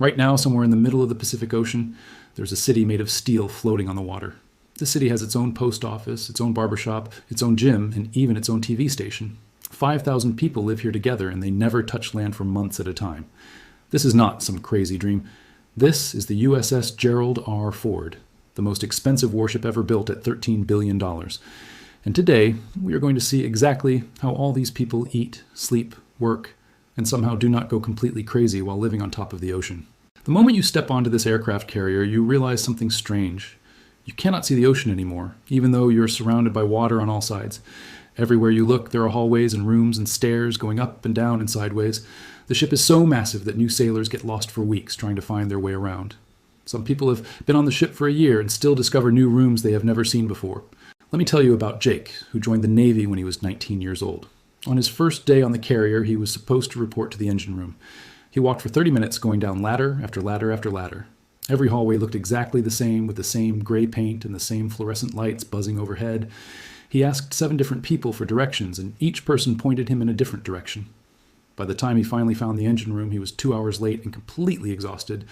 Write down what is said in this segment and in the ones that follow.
Right now, somewhere in the middle of the Pacific Ocean, there's a city made of steel floating on the water. The city has its own post office, its own barbershop, its own gym, and even its own TV station. 5,000 people live here together, and they never touch land for months at a time. This is not some crazy dream. This is the USS Gerald R Ford, the most expensive warship ever built at $13 billion. And today, we are going to see exactly how all these people eat, sleep, work, and somehow do not go completely crazy while living on top of the ocean. The moment you step onto this aircraft carrier, you realize something strange. You cannot see the ocean anymore, even though you're surrounded by water on all sides. Everywhere you look, there are hallways and rooms and stairs going up and down and sideways. The ship is so massive that new sailors get lost for weeks trying to find their way around. Some people have been on the ship for a year and still discover new rooms they have never seen before. Let me tell you about Jake, who joined the Navy when he was 19 years old. On his first day on the carrier, he was supposed to report to the engine room. He walked for 30 minutes going down ladder after ladder after ladder. Every hallway looked exactly the same, with the same gray paint and the same fluorescent lights buzzing overhead. He asked 7 different people for directions, and each person pointed him in a different direction. By the time he finally found the engine room, he was 2 hours late and completely exhausted.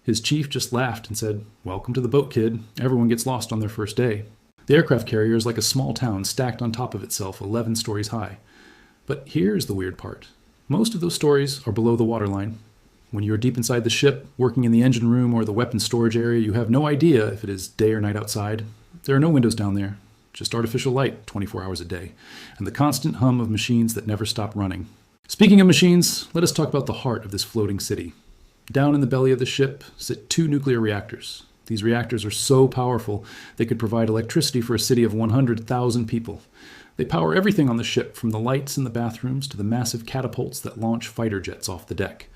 His chief just laughed and said, "Welcome to the boat, kid. Everyone gets lost on their first day." The aircraft carrier is like a small town stacked on top of itself, 11 stories high. But here's the weird part. Most of those stories are below the waterline. When you're deep inside the ship, working in the engine room or the weapons storage area, you have no idea if it is day or night outside. There are no windows down there, just artificial light 24 hours a day, and the constant hum of machines that never stop running. Speaking of machines, let us talk about the heart of this floating city. Down in the belly of the ship sit 2 nuclear reactors. These reactors are so powerful, they could provide electricity for a city of 100,000 people. They power everything on the ship, from the lights in the bathrooms to the massive catapults that launch fighter jets off the deck.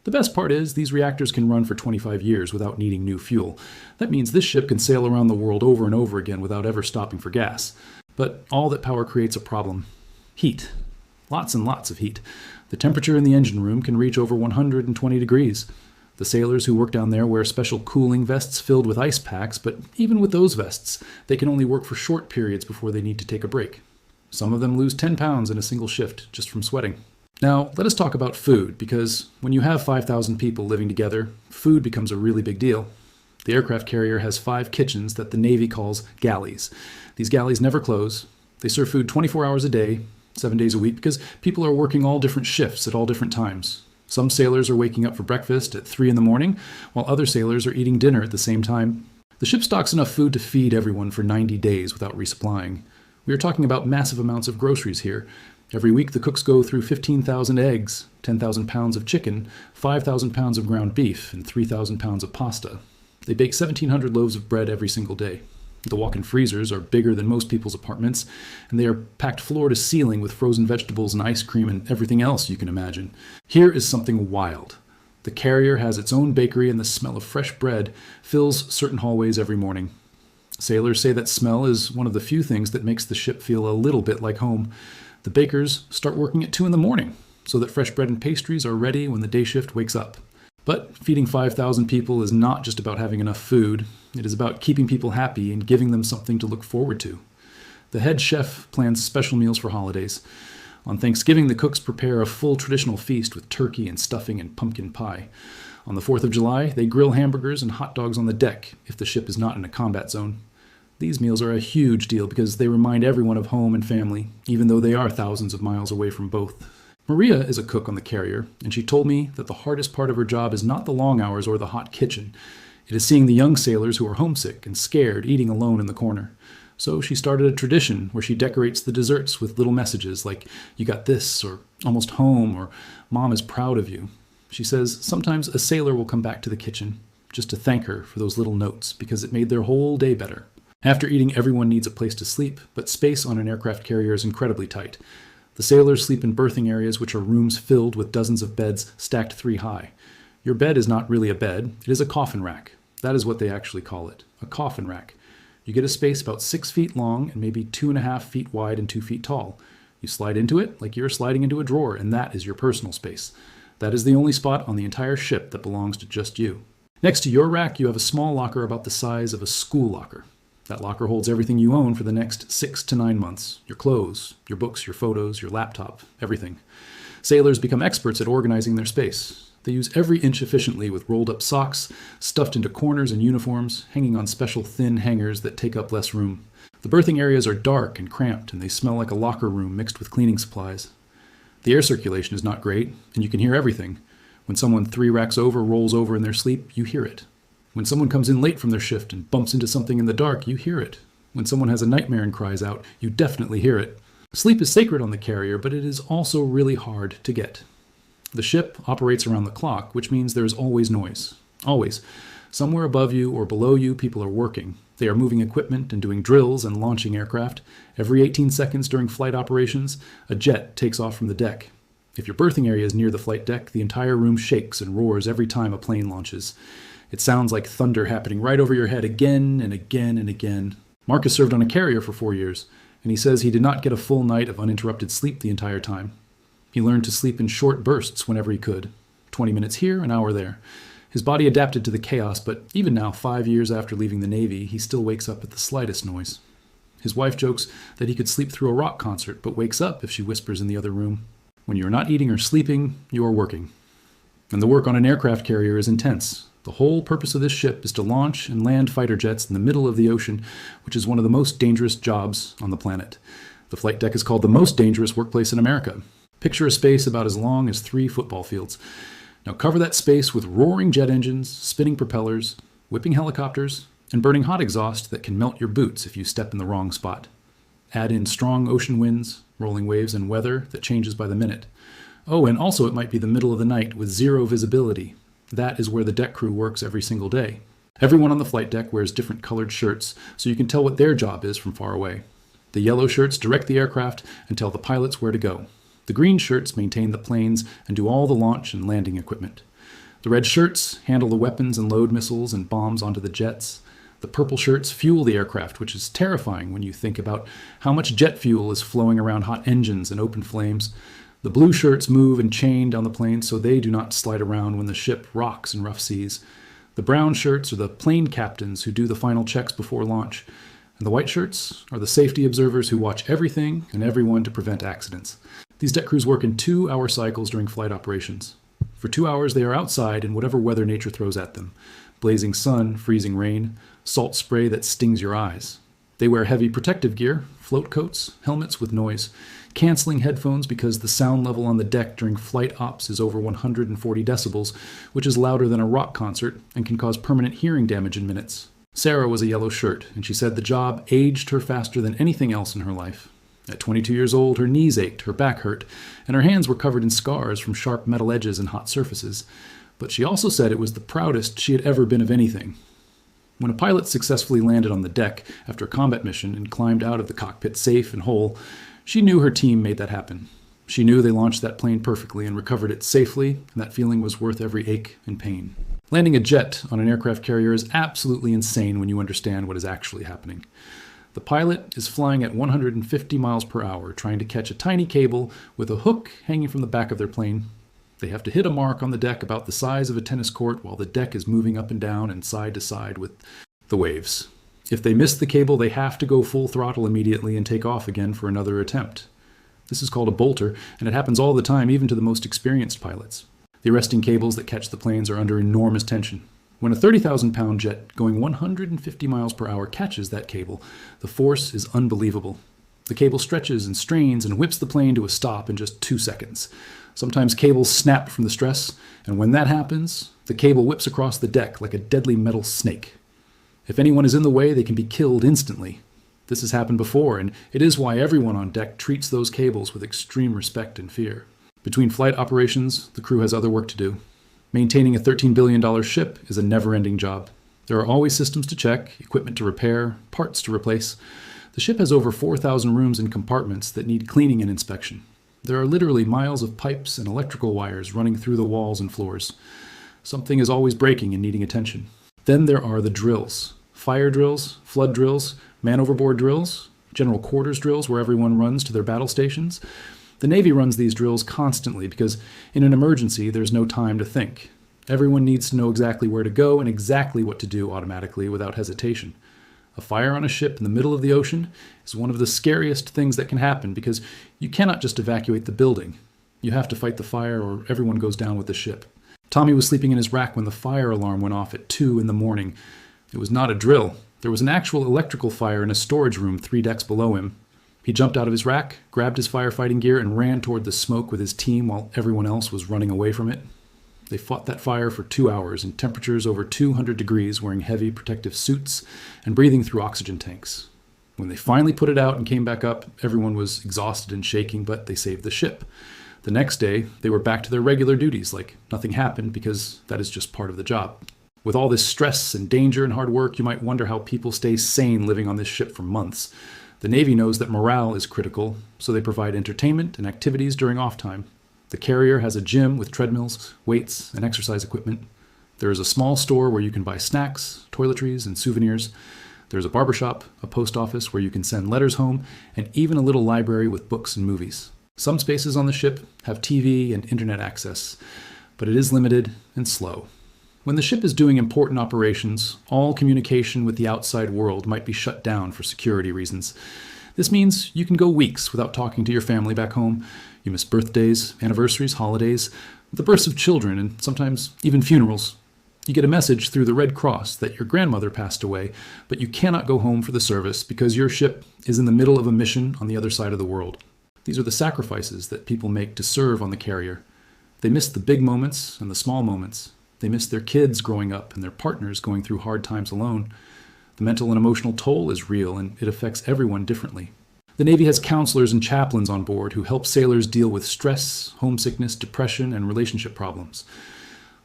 The best part is, these reactors can run for 25 years without needing new fuel. That means this ship can sail around the world over and over again without ever stopping for gas. But all that power creates a problem. Heat. Lots and lots of heat. The temperature in the engine room can reach over 120 degrees. The sailors who work down there wear special cooling vests filled with ice packs, but even with those vests, they can only work for short periods before they need to take a break. Some of them lose 10 pounds in a single shift just from sweating. Now, let us talk about food, because when you have 5,000 people living together, food becomes a really big deal. The aircraft carrier has 5 kitchens that the Navy calls galleys. These galleys never close. They serve food 24 hours a day, 7 days a week, because people are working all different shifts at all different times. Some sailors are waking up for breakfast at 3 in the morning, while other sailors are eating dinner at the same time. The ship stocks enough food to feed everyone for 90 days without resupplying. We are talking about massive amounts of groceries here. Every week, the cooks go through 15,000 eggs, 10,000 pounds of chicken, 5,000 pounds of ground beef, and 3,000 pounds of pasta. They bake 1,700 loaves of bread every single day. The walk-in freezers are bigger than most people's apartments, and they are packed floor to ceiling with frozen vegetables and ice cream and everything else you can imagine. Here is something wild. The carrier has its own bakery, and the smell of fresh bread fills certain hallways every morning. Sailors say that smell is one of the few things that makes the ship feel a little bit like home. The bakers start working at 2 in the morning, so that fresh bread and pastries are ready when the day shift wakes up. But feeding 5,000 people is not just about having enough food. It is about keeping people happy and giving them something to look forward to. The head chef plans special meals for holidays. On Thanksgiving, the cooks prepare a full traditional feast with turkey and stuffing and pumpkin pie. On the 4th of July, they grill hamburgers and hot dogs on the deck if the ship is not in a combat zone. These meals are a huge deal because they remind everyone of home and family, even though they are thousands of miles away from both. Maria is a cook on the carrier, and she told me that the hardest part of her job is not the long hours or the hot kitchen. It is seeing the young sailors who are homesick and scared eating alone in the corner. So she started a tradition where she decorates the desserts with little messages like, "You got this," or "Almost home," or "Mom is proud of you." She says sometimes a sailor will come back to the kitchen just to thank her for those little notes because it made their whole day better. After eating, everyone needs a place to sleep, but space on an aircraft carrier is incredibly tight. The sailors sleep in berthing areas, which are rooms filled with dozens of beds stacked 3 high. Your bed is not really a bed, it is a coffin rack. That is what they actually call it, a coffin rack. You get a space about 6 feet long and maybe 2.5 feet wide and 2 feet tall. You slide into it like you're sliding into a drawer, and that is your personal space. That is the only spot on the entire ship that belongs to just you. Next to your rack, you have a small locker about the size of a school locker. That locker holds everything you own for the next 6 to 9 months. Your clothes, your books, your photos, your laptop, everything. Sailors become experts at organizing their space. They use every inch efficiently with rolled-up socks, stuffed into corners and uniforms, hanging on special thin hangers that take up less room. The berthing areas are dark and cramped, and they smell like a locker room mixed with cleaning supplies. The air circulation is not great, and you can hear everything. When someone 3 racks over rolls over in their sleep, you hear it. When someone comes in late from their shift and bumps into something in the dark, you hear it. When someone has a nightmare and cries out, you definitely hear it. Sleep is sacred on the carrier, but it is also really hard to get. The ship operates around the clock, which means there is always noise. Always. Somewhere above you or below you, people are working. They are moving equipment and doing drills and launching aircraft. Every 18 seconds during flight operations, a jet takes off from the deck. If your berthing area is near the flight deck, the entire room shakes and roars every time a plane launches. It sounds like thunder happening right over your head again and again and again. Marcus served on a carrier for 4 years, and he says he did not get a full night of uninterrupted sleep the entire time. He learned to sleep in short bursts whenever he could. 20 minutes here, an hour there. His body adapted to the chaos, but even now, 5 years after leaving the Navy, he still wakes up at the slightest noise. His wife jokes that he could sleep through a rock concert, but wakes up if she whispers in the other room. When you are not eating or sleeping, you are working. And the work on an aircraft carrier is intense. The whole purpose of this ship is to launch and land fighter jets in the middle of the ocean, which is one of the most dangerous jobs on the planet. The flight deck is called the most dangerous workplace in America. Picture a space about as long as 3 football fields. Now cover that space with roaring jet engines, spinning propellers, whipping helicopters, and burning hot exhaust that can melt your boots if you step in the wrong spot. Add in strong ocean winds, rolling waves, and weather that changes by the minute. Oh, and also it might be the middle of the night with 0 visibility. That is where the deck crew works every single day. Everyone on the flight deck wears different colored shirts, so you can tell what their job is from far away. The yellow shirts direct the aircraft and tell the pilots where to go. The green shirts maintain the planes and do all the launch and landing equipment. The red shirts handle the weapons and load missiles and bombs onto the jets. The purple shirts fuel the aircraft, which is terrifying when you think about how much jet fuel is flowing around hot engines and open flames. The blue shirts move and chain down the planes so they do not slide around when the ship rocks in rough seas. The brown shirts are the plane captains who do the final checks before launch. And the white shirts are the safety observers who watch everything and everyone to prevent accidents. These deck crews work in 2-hour cycles during flight operations. For 2 hours, they are outside in whatever weather nature throws at them. Blazing sun, freezing rain, salt spray that stings your eyes. They wear heavy protective gear, float coats, helmets with noise, canceling headphones because the sound level on the deck during flight ops is over 140 decibels, which is louder than a rock concert and can cause permanent hearing damage in minutes. Sarah was a yellow shirt, and she said the job aged her faster than anything else in her life. At 22 years old, her knees ached, her back hurt, and her hands were covered in scars from sharp metal edges and hot surfaces. But she also said it was the proudest she had ever been of anything. When a pilot successfully landed on the deck after a combat mission and climbed out of the cockpit safe and whole, she knew her team made that happen. She knew they launched that plane perfectly and recovered it safely, and that feeling was worth every ache and pain. Landing a jet on an aircraft carrier is absolutely insane when you understand what is actually happening. The pilot is flying at 150 miles per hour, trying to catch a tiny cable with a hook hanging from the back of their plane. They have to hit a mark on the deck about the size of a tennis court while the deck is moving up and down and side to side with the waves. If they miss the cable, they have to go full throttle immediately and take off again for another attempt. This is called a bolter, and it happens all the time, even to the most experienced pilots. The arresting cables that catch the planes are under enormous tension. When a 30,000-pound jet going 150 miles per hour catches that cable, the force is unbelievable. The cable stretches and strains and whips the plane to a stop in just 2 seconds. Sometimes cables snap from the stress, and when that happens, the cable whips across the deck like a deadly metal snake. If anyone is in the way, they can be killed instantly. This has happened before, and it is why everyone on deck treats those cables with extreme respect and fear. Between flight operations, the crew has other work to do. Maintaining a $13 billion ship is a never-ending job. There are always systems to check, equipment to repair, parts to replace. The ship has over 4,000 rooms and compartments that need cleaning and inspection. There are literally miles of pipes and electrical wires running through the walls and floors. Something is always breaking and needing attention. Then there are the drills. Fire drills, flood drills, man overboard drills, general quarters drills where everyone runs to their battle stations. The Navy runs these drills constantly because in an emergency there's no time to think. Everyone needs to know exactly where to go and exactly what to do automatically without hesitation. A fire on a ship in the middle of the ocean is one of the scariest things that can happen because you cannot just evacuate the building. You have to fight the fire or everyone goes down with the ship. Tommy was sleeping in his rack when the fire alarm went off at 2 in the morning. It was not a drill. There was an actual electrical fire in a storage room 3 decks below him. He jumped out of his rack, grabbed his firefighting gear, and ran toward the smoke with his team while everyone else was running away from it. They fought that fire for 2 hours in temperatures over 200 degrees, wearing heavy protective suits and breathing through oxygen tanks. When they finally put it out and came back up, everyone was exhausted and shaking, but they saved the ship. The next day, they were back to their regular duties, like nothing happened, because that is just part of the job. With all this stress and danger and hard work, you might wonder how people stay sane living on this ship for months. The Navy knows that morale is critical, so they provide entertainment and activities during off time. The carrier has a gym with treadmills, weights, and exercise equipment. There is a small store where you can buy snacks, toiletries, and souvenirs. There's a barbershop, a post office where you can send letters home, and even a little library with books and movies. Some spaces on the ship have TV and internet access, but it is limited and slow. When the ship is doing important operations, all communication with the outside world might be shut down for security reasons. This means you can go weeks without talking to your family back home. You miss birthdays, anniversaries, holidays, the births of children, and sometimes even funerals. You get a message through the Red Cross that your grandmother passed away, but you cannot go home for the service because your ship is in the middle of a mission on the other side of the world. These are the sacrifices that people make to serve on the carrier. They miss the big moments and the small moments. They miss their kids growing up and their partners going through hard times alone. The mental and emotional toll is real, and it affects everyone differently. The Navy has counselors and chaplains on board who help sailors deal with stress, homesickness, depression, and relationship problems.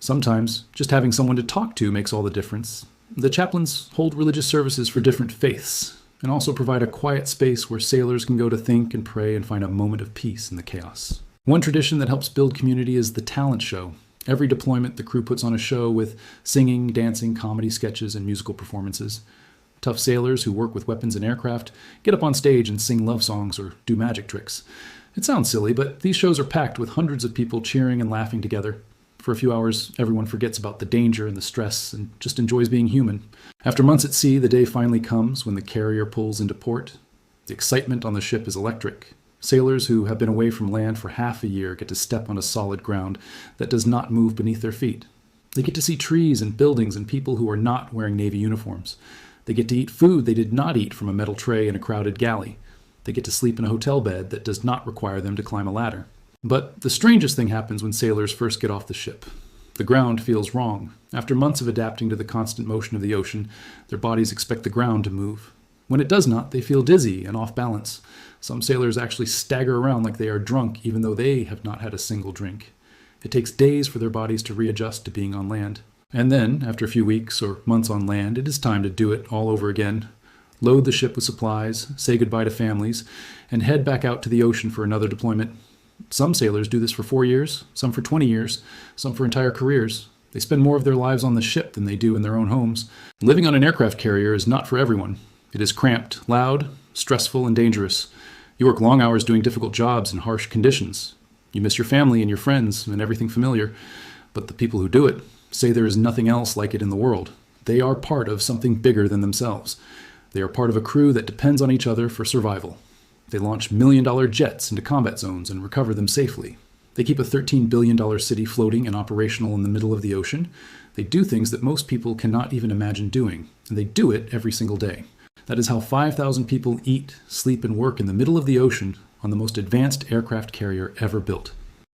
Sometimes just having someone to talk to makes all the difference. The chaplains hold religious services for different faiths and also provide a quiet space where sailors can go to think and pray and find a moment of peace in the chaos. One tradition that helps build community is the talent show. Every deployment, the crew puts on a show with singing, dancing, comedy sketches, and musical performances. Tough sailors who work with weapons and aircraft get up on stage and sing love songs or do magic tricks. It sounds silly, but these shows are packed with hundreds of people cheering and laughing together. For a few hours, everyone forgets about the danger and the stress and just enjoys being human. After months at sea, the day finally comes when the carrier pulls into port. The excitement on the ship is electric. Sailors who have been away from land for half a year get to step on a solid ground that does not move beneath their feet. They get to see trees and buildings and people who are not wearing Navy uniforms. They get to eat food they did not eat from a metal tray in a crowded galley. They get to sleep in a hotel bed that does not require them to climb a ladder. But the strangest thing happens when sailors first get off the ship. The ground feels wrong. After months of adapting to the constant motion of the ocean, their bodies expect the ground to move. When it does not, they feel dizzy and off balance. Some sailors actually stagger around like they are drunk, even though they have not had a single drink. It takes days for their bodies to readjust to being on land. And then, after a few weeks or months on land, it is time to do it all over again. Load the ship with supplies, say goodbye to families, and head back out to the ocean for another deployment. Some sailors do this for 4 years, some for 20 years, some for entire careers. They spend more of their lives on the ship than they do in their own homes. Living on an aircraft carrier is not for everyone. It is cramped, loud, stressful, and dangerous. You work long hours doing difficult jobs in harsh conditions. You miss your family and your friends and everything familiar. But the people who do it say there is nothing else like it in the world. They are part of something bigger than themselves. They are part of a crew that depends on each other for survival. They launch million-dollar jets into combat zones and recover them safely. They keep a $13 billion city floating and operational in the middle of the ocean. They do things that most people cannot even imagine doing, and they do it every single day. That is how 5,000 people eat, sleep, and work in the middle of the ocean on the most advanced aircraft carrier ever built.